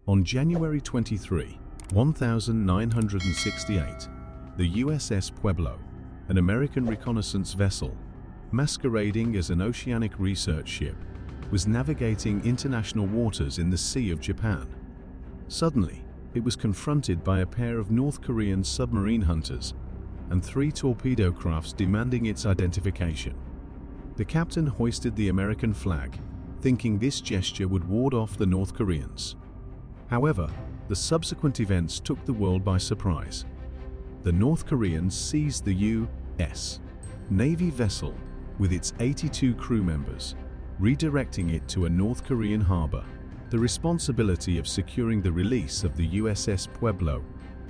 On January 23, 1968, the USS Pueblo, an American reconnaissance vessel, masquerading as an oceanic research ship, was navigating international waters in the Sea of Japan. Suddenly, it was confronted by a pair of North Korean submarine hunters and 3 torpedo crafts demanding its identification. The captain hoisted the American flag, thinking this gesture would ward off the North Koreans. However, the subsequent events took the world by surprise. The North Koreans seized the U.S. Navy vessel with its 82 crew members, redirecting it to a North Korean harbor. The responsibility of securing the release of the USS Pueblo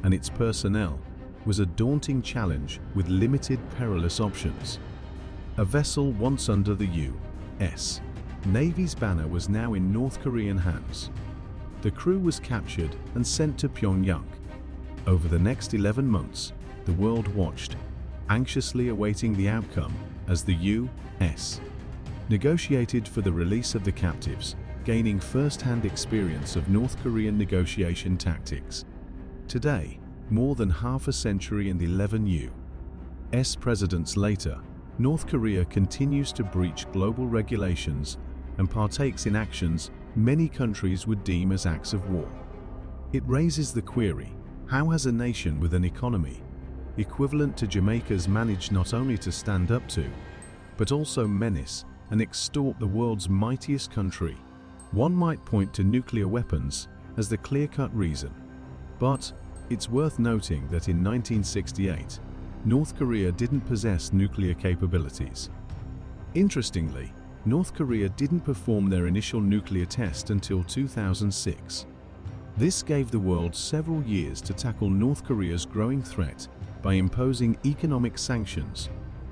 and its personnel was a daunting challenge with limited perilous options. A vessel once under the U.S. Navy's banner was now in North Korean hands. The crew was captured and sent to Pyongyang. Over the next 11 months, the world watched, anxiously awaiting the outcome as the U.S. negotiated for the release of the captives, gaining first-hand experience of North Korean negotiation tactics. Today, more than half a century and 11 U.S. presidents later, North Korea continues to breach global regulations and partakes in actions many countries would deem as acts of war. It raises the query, how has a nation with an economy equivalent to Jamaica's managed not only to stand up to, but also menace and extort the world's mightiest country? One might point to nuclear weapons as the clear-cut reason. But it's worth noting that in 1968, North Korea didn't possess nuclear capabilities. Interestingly, North Korea didn't perform their initial nuclear test until 2006. This gave the world several years to tackle North Korea's growing threat by imposing economic sanctions,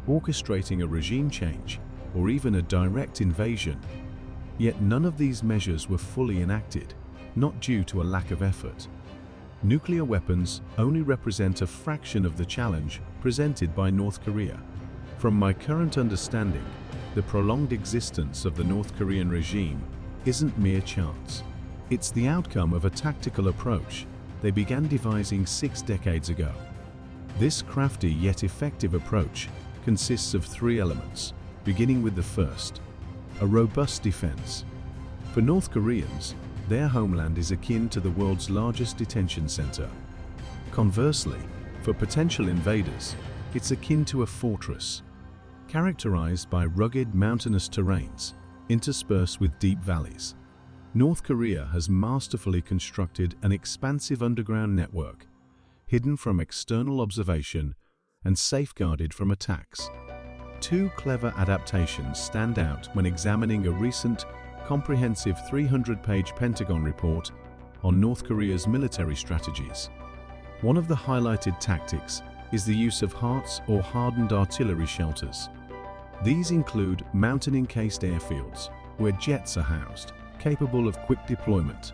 orchestrating a regime change, or even a direct invasion. Yet none of these measures were fully enacted, not due to a lack of effort. Nuclear weapons only represent a fraction of the challenge presented by North Korea. From my current understanding, the prolonged existence of the North Korean regime isn't mere chance. It's the outcome of a tactical approach they began devising 6 decades ago. This crafty yet effective approach consists of 3 elements, beginning with the first: a robust defense. For North Koreans, their homeland is akin to the world's largest detention center. Conversely, for potential invaders, it's akin to a fortress, characterized by rugged mountainous terrains, interspersed with deep valleys. North Korea has masterfully constructed an expansive underground network, hidden from external observation and safeguarded from attacks. 2 clever adaptations stand out when examining a recent, comprehensive 300-page Pentagon report on North Korea's military strategies. One of the highlighted tactics is the use of HARTs or hardened artillery shelters. These include mountain-encased airfields, where jets are housed, capable of quick deployment.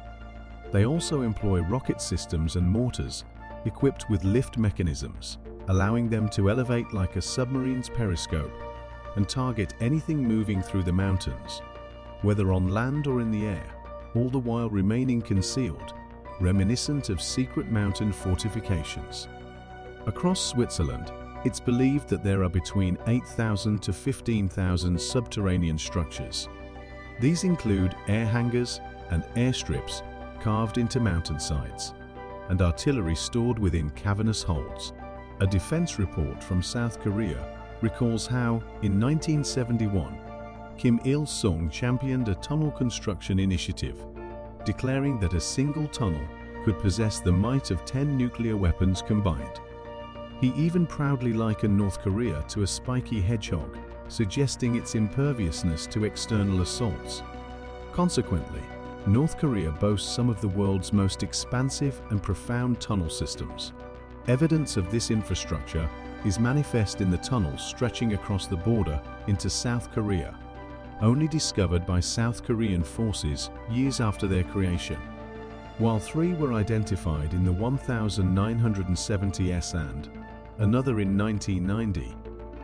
They also employ rocket systems and mortars, equipped with lift mechanisms, allowing them to elevate like a submarine's periscope and target anything moving through the mountains, whether on land or in the air, all the while remaining concealed, reminiscent of secret mountain fortifications. Across Switzerland, it's believed that there are between 8,000 to 15,000 subterranean structures. These include air hangars and airstrips carved into mountainsides, and artillery stored within cavernous holds. A defense report from South Korea recalls how, in 1971, Kim Il-sung championed a tunnel construction initiative, declaring that a single tunnel could possess the might of 10 nuclear weapons combined. He even proudly likened North Korea to a spiky hedgehog, suggesting its imperviousness to external assaults. Consequently, North Korea boasts some of the world's most expansive and profound tunnel systems. Evidence of this infrastructure is manifest in the tunnels stretching across the border into South Korea, only discovered by South Korean forces years after their creation. While 3 were identified in the 1970s and another in 1990,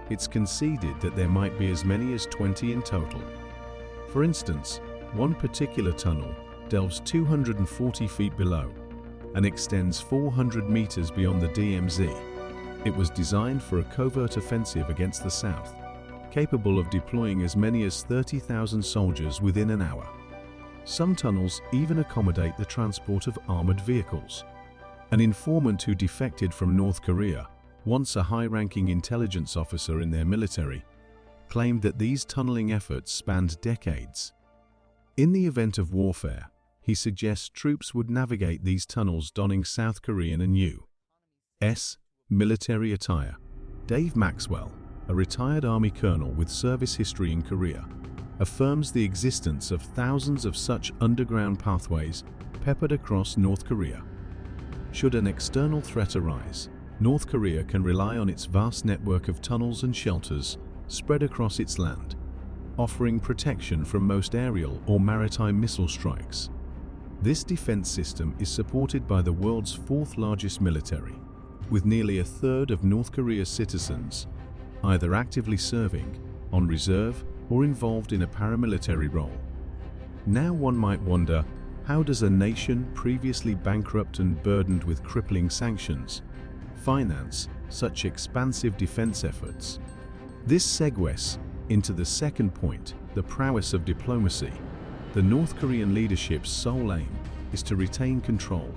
it's conceded that there might be as many as 20 in total. For instance, one particular tunnel, delves 240 feet below and extends 400 meters beyond the DMZ. It was designed for a covert offensive against the south, capable of deploying as many as 30,000 soldiers within an hour. Some tunnels even accommodate the transport of armored vehicles. An informant who defected from North Korea, once a high-ranking intelligence officer in their military, claimed that these tunneling efforts spanned decades. In the event of warfare, he suggests troops would navigate these tunnels donning South Korean and U.S. military attire. Dave Maxwell, a retired Army colonel with service history in Korea, affirms the existence of thousands of such underground pathways peppered across North Korea. Should an external threat arise, North Korea can rely on its vast network of tunnels and shelters spread across its land, offering protection from most aerial or maritime missile strikes. This defense system is supported by the world's fourth-largest military, with nearly a third of North Korea's citizens either actively serving, on reserve, or involved in a paramilitary role. Now one might wonder, how does a nation previously bankrupt and burdened with crippling sanctions finance such expansive defense efforts? This segues into the second point, the prowess of diplomacy. The North Korean leadership's sole aim is to retain control.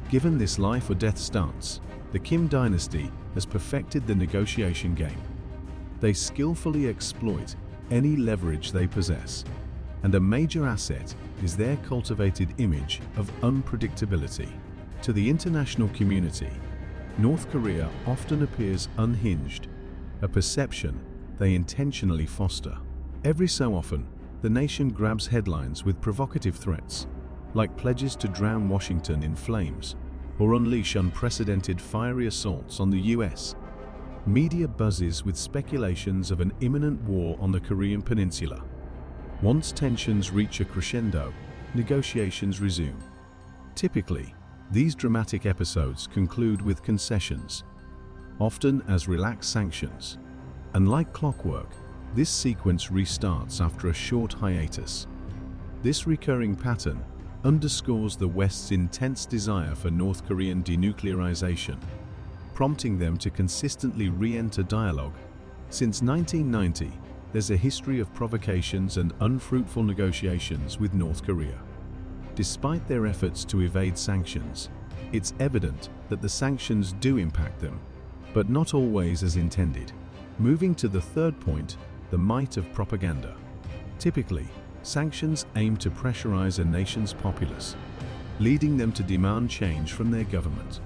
Given this life-or-death stance, the Kim dynasty has perfected the negotiation game. They skillfully exploit any leverage they possess, and a major asset is their cultivated image of unpredictability. To the international community, North Korea often appears unhinged, a perception they intentionally foster. Every so often, the nation grabs headlines with provocative threats, like pledges to drown Washington in flames or unleash unprecedented fiery assaults on the US. Media buzzes with speculations of an imminent war on the Korean peninsula. Once tensions reach a crescendo, negotiations resume. Typically, these dramatic episodes conclude with concessions, often as relaxed sanctions. And like clockwork, this sequence restarts after a short hiatus. This recurring pattern underscores the West's intense desire for North Korean denuclearization, prompting them to consistently re-enter dialogue. Since 1990, there's a history of provocations and unfruitful negotiations with North Korea. Despite their efforts to evade sanctions, it's evident that the sanctions do impact them, but not always as intended. Moving to the third point, the might of propaganda. Typically, sanctions aim to pressurize a nation's populace, leading them to demand change from their government.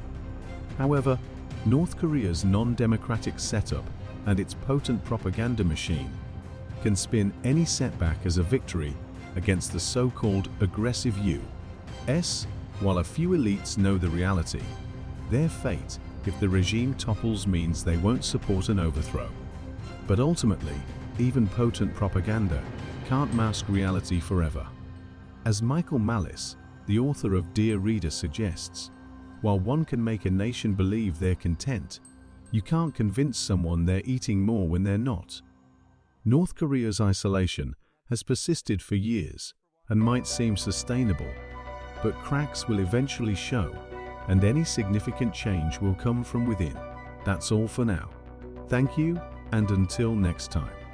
However, North Korea's non-democratic setup and its potent propaganda machine can spin any setback as a victory against the so-called aggressive U.S. While a few elites know the reality, their fate, if the regime topples, means they won't support an overthrow. But ultimately, even potent propaganda can't mask reality forever. As Michael Malice, the author of Dear Reader, suggests, while one can make a nation believe they're content, you can't convince someone they're eating more when they're not. North Korea's isolation has persisted for years and might seem sustainable, but cracks will eventually show, and any significant change will come from within. That's all for now. Thank you, and until next time.